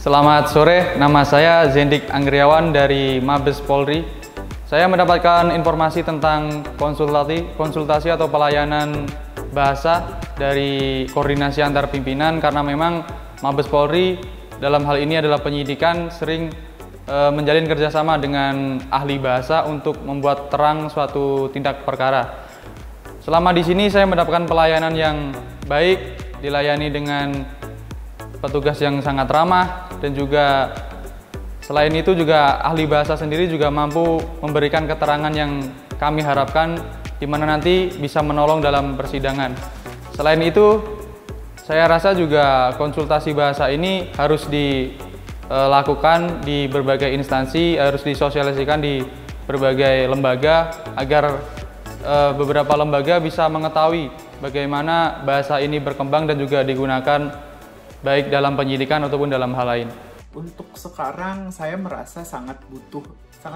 Selamat sore, nama saya Zendik Anggriawan dari Mabes Polri. Saya mendapatkan informasi tentang konsultasi atau pelayanan bahasa dari koordinasi antar pimpinan, karena memang Mabes Polri dalam hal ini adalah penyidikan sering menjalin kerjasama dengan ahli bahasa untuk membuat terang suatu tindak perkara. Selama di sini saya mendapatkan pelayanan yang baik, dilayani dengan petugas yang sangat ramah, dan juga selain itu juga ahli bahasa sendiri juga mampu memberikan keterangan yang kami harapkan, di mana nanti bisa menolong dalam persidangan. Selain itu, saya rasa juga konsultasi bahasa ini harus dilakukan di berbagai instansi, harus disosialisasikan di berbagai lembaga, agar beberapa lembaga bisa mengetahui bagaimana bahasa ini berkembang dan juga digunakan baik dalam penyidikan ataupun dalam hal lain. Untuk sekarang saya merasa sangat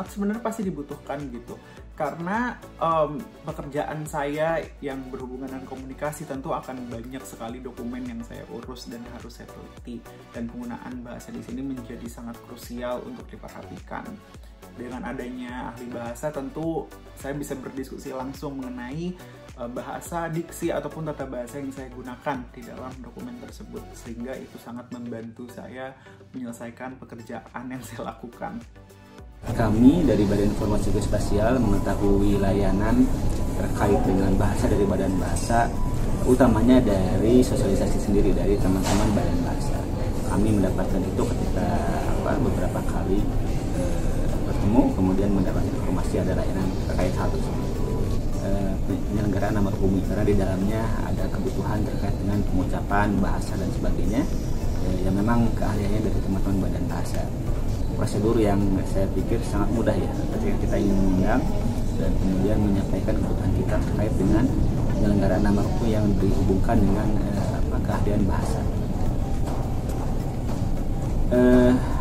sebenarnya pasti dibutuhkan gitu. Karena pekerjaan saya yang berhubungan dengan komunikasi tentu akan banyak sekali dokumen yang saya urus dan harus saya teliti. Dan penggunaan bahasa di sini menjadi sangat krusial untuk diperhatikan. Dengan adanya ahli bahasa tentu saya bisa berdiskusi langsung mengenai bahasa, diksi, ataupun tata bahasa yang saya gunakan di dalam dokumen tersebut, sehingga itu sangat membantu saya menyelesaikan pekerjaan yang saya lakukan. Kami dari Badan Informasi Geospasial mengetahui layanan terkait dengan bahasa dari Badan Bahasa, utamanya dari sosialisasi sendiri dari teman-teman Badan Bahasa. Kami mendapatkan itu ketika beberapa kali bertemu, kemudian mendapatkan informasi ada layanan terkait hal tersebut. Penyelenggaraan nomor bumi, karena di dalamnya ada kebutuhan terkait dengan pengucapan bahasa dan sebagainya, yang memang keahliannya dari teman-teman Badan Bahasa. Prosedur yang saya pikir sangat mudah ya, ketika kita ingin mengundang dan kemudian menyampaikan kebutuhan kita terkait dengan penyelenggaraan nomor bumi yang dihubungkan dengan keahlian bahasa.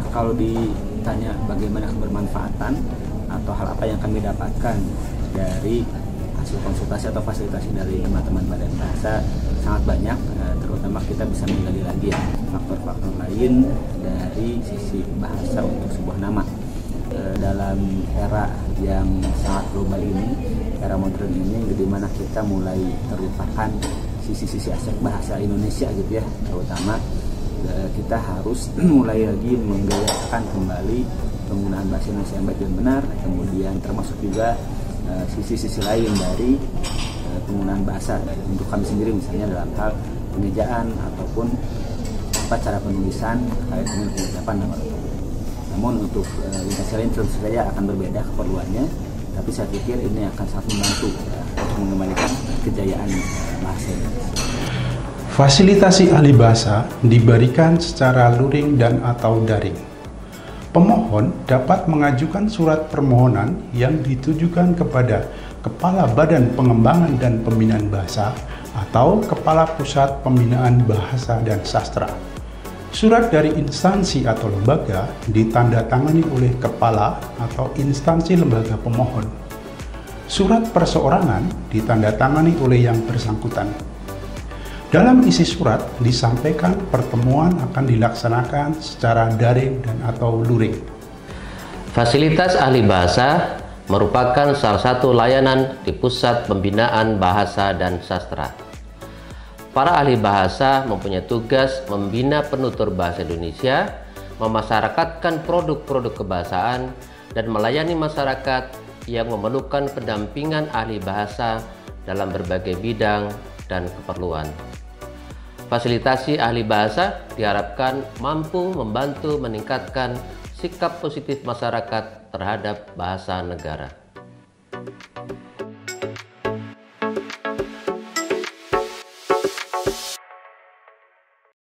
Kalau ditanya bagaimana kebermanfaatan atau hal apa yang kami dapatkan dari hasil konsultasi atau fasilitasi dari teman-teman Badan Bahasa, sangat banyak, terutama kita bisa menggali lagi ya faktor-faktor lain dari sisi bahasa untuk sebuah nama. Dalam era yang sangat global ini, era modern ini, di mana kita mulai terlupakan sisi-sisi aspek bahasa Indonesia gitu ya, terutama kita harus mulai lagi menggayakan kembali penggunaan bahasa Indonesia yang baik dan benar, kemudian termasuk juga sisi-sisi lain dari penggunaan bahasa untuk kami sendiri, misalnya dalam hal pengejaan ataupun cara penulisan terkait dengan pengucapan nama. Namun untuk lintas lain tentu saja akan berbeda keperluannya, tapi saya pikir ini akan sangat membantu untuk mengembalikan kejayaan bahasa Indonesia. Fasilitasi ahli bahasa diberikan secara luring dan atau daring. Pemohon dapat mengajukan surat permohonan yang ditujukan kepada Kepala Badan Pengembangan dan Pembinaan Bahasa atau Kepala Pusat Pembinaan Bahasa dan Sastra. Surat dari instansi atau lembaga ditandatangani oleh kepala atau instansi lembaga pemohon. Surat perseorangan ditandatangani oleh yang bersangkutan. Dalam isi surat disampaikan pertemuan akan dilaksanakan secara daring dan atau luring. Fasilitas ahli bahasa merupakan salah satu layanan di Pusat Pembinaan Bahasa dan Sastra. Para ahli bahasa mempunyai tugas membina penutur bahasa Indonesia, memasyarakatkan produk-produk kebahasaan, dan melayani masyarakat yang memerlukan pendampingan ahli bahasa dalam berbagai bidang dan keperluan. Fasilitasi ahli bahasa diharapkan mampu membantu meningkatkan sikap positif masyarakat terhadap bahasa negara.